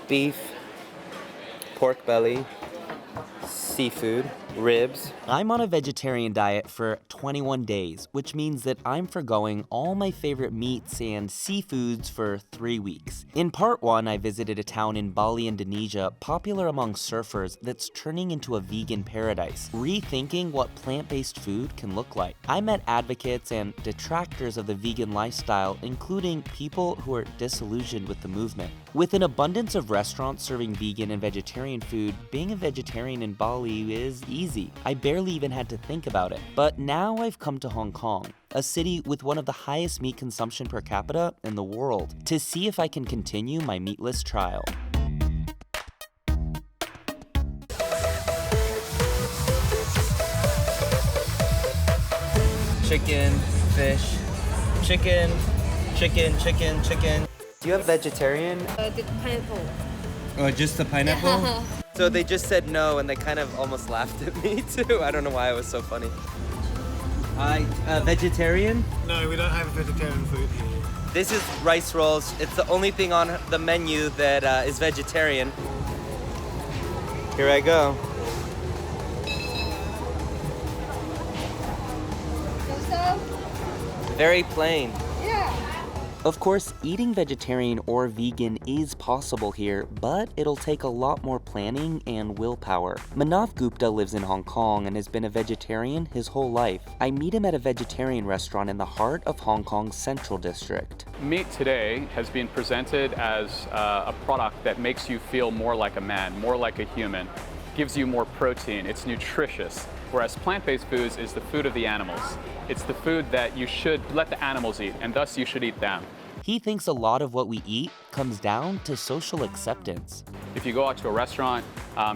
beef, pork belly, seafood, ribs. I'm on a vegetarian diet for 21 days, which means that I'm forgoing all my favorite meats and seafoods for 3 weeks. In part 1, I visited a town in Bali, Indonesia, popular among surfers that's turning into a vegan paradise, rethinking what plant-based food can look like. I met advocates and detractors of the vegan lifestyle, including people who are disillusioned with the movement. With an abundance of restaurants serving vegan and vegetarian food, being a vegetarian in Bali is easy. I barely even had to think about it. But now I've come to Hong Kong, a city with one of the highest meat consumption per capita in the world, to see if I can continue my meatless trial. Chicken, fish, chicken. Do you have vegetarian? The pineapple. Oh, just the pineapple? So they just said no, and they kind of almost laughed at me too. I don't know why it was so funny. Vegetarian? No, we don't have vegetarian food here. This is rice rolls. It's the only thing on the menu that is vegetarian. Here I go. Very plain. Of course, eating vegetarian or vegan is possible here, but it'll take a lot more planning and willpower. Manabu Gupta lives in Hong Kong and has been a vegetarian his whole life. I meet him at a vegetarian restaurant in the heart of Hong Kong's Central District. Meat today has been presented as a product that makes you feel more like a man, more like a human, gives you more protein, it's nutritious, whereas plant-based foods is the food of the animals. It's the food that you should let the animals eat, and thus you should eat them. He thinks a lot of what we eat comes down to social acceptance. If you go out to a restaurant,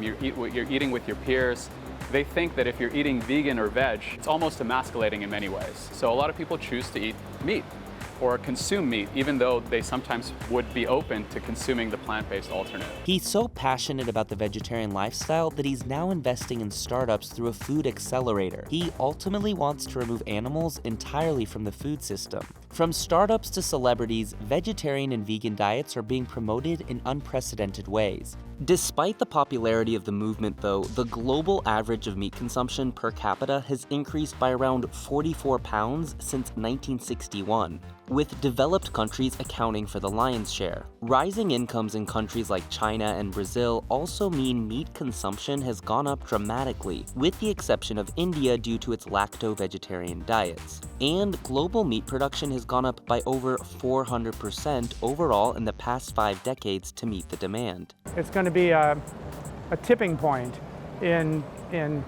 you're eating with your peers, they think that if you're eating vegan or veg, it's almost emasculating in many ways. So a lot of people choose to eat meat or consume meat, even though they sometimes would be open to consuming the plant-based alternative. He's so passionate about the vegetarian lifestyle that he's now investing in startups through a food accelerator. He ultimately wants to remove animals entirely from the food system. From startups to celebrities, vegetarian and vegan diets are being promoted in unprecedented ways. Despite the popularity of the movement, though, the global average of meat consumption per capita has increased by around 44 pounds since 1961, with developed countries accounting for the lion's share. Rising incomes in countries like China and Brazil also mean meat consumption has gone up dramatically, with the exception of India due to its lacto-vegetarian diets. And global meat production has gone up by over 400% overall in the past 5 decades to meet the demand. It's going to be a tipping point in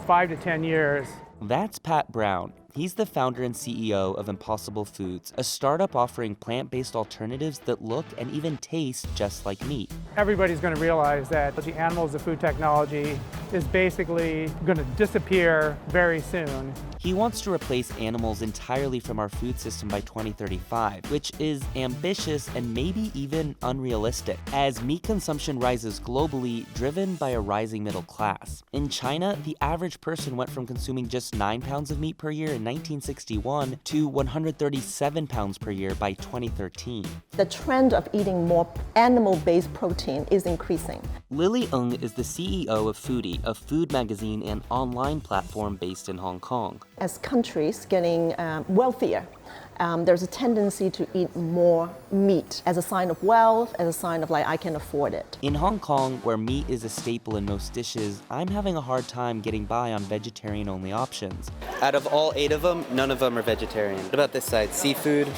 5 to 10 years. That's Pat Brown. He's the founder and CEO of Impossible Foods, a startup offering plant-based alternatives that look and even taste just like meat. Everybody's going to realize that the animals of food technology is basically going to disappear very soon. He wants to replace animals entirely from our food system by 2035, which is ambitious and maybe even unrealistic, as meat consumption rises globally, driven by a rising middle class. In China, the average person went from consuming just 9 pounds of meat per year in 1961 to 137 pounds per year by 2013. The trend of eating more animal-based protein is increasing. Lily Ng is the CEO of Foodie, a food magazine and online platform based in Hong Kong. As countries getting wealthier, there's a tendency to eat more meat as a sign of wealth, as a sign of like, I can afford it. In Hong Kong, where meat is a staple in most dishes, I'm having a hard time getting by on vegetarian-only options. Out of all 8 of them, none of them are vegetarian. What about this side? Seafood,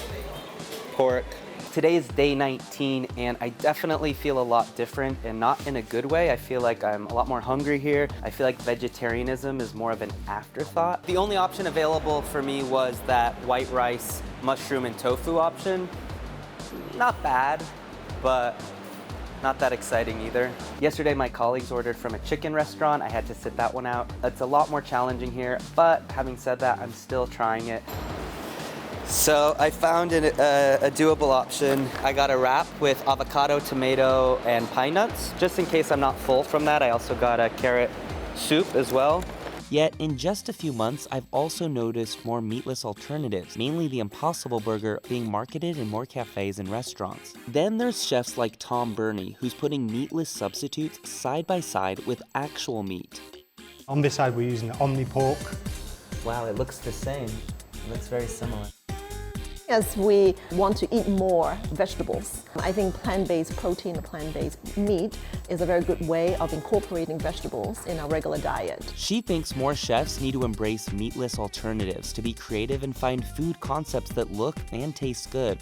pork. Today is day 19, and I definitely feel a lot different, and not in a good way. I feel like I'm a lot more hungry here. I feel like vegetarianism is more of an afterthought. The only option available for me was that white rice, mushroom, and tofu option. Not bad, but not that exciting either. Yesterday, my colleagues ordered from a chicken restaurant. I had to sit that one out. It's a lot more challenging here, but having said that, I'm still trying it. So I found a doable option. I got a wrap with avocado, tomato, and pine nuts. Just in case I'm not full from that, I also got a carrot soup as well. Yet, in just a few months, I've also noticed more meatless alternatives, mainly the Impossible Burger, being marketed in more cafes and restaurants. Then there's chefs like Tom Burney, who's putting meatless substitutes side by side with actual meat. On this side, we're using Omni pork. Wow, it looks the same. It looks very similar. As we want to eat more vegetables, I think plant-based protein or plant-based meat is a very good way of incorporating vegetables in our regular diet. She thinks more chefs need to embrace meatless alternatives to be creative and find food concepts that look and taste good.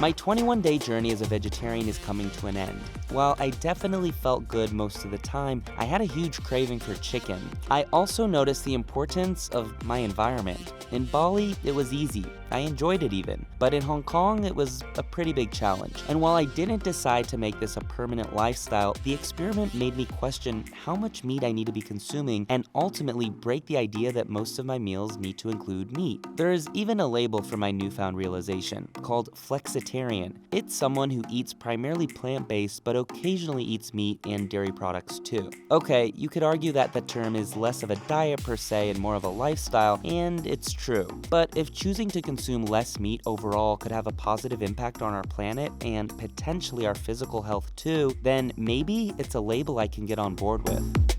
My 21-day journey as a vegetarian is coming to an end. While I definitely felt good most of the time, I had a huge craving for chicken. I also noticed the importance of my environment. In Bali, it was easy. I enjoyed it even. But in Hong Kong, it was a pretty big challenge. And while I didn't decide to make this a permanent lifestyle, the experiment made me question how much meat I need to be consuming and ultimately break the idea that most of my meals need to include meat. There is even a label for my newfound realization, called flexitarian. It's someone who eats primarily plant-based but occasionally eats meat and dairy products too. Okay, you could argue that the term is less of a diet per se and more of a lifestyle, and it's true. But if choosing to consume less meat overall could have a positive impact on our planet and potentially our physical health too, then maybe it's a label I can get on board with.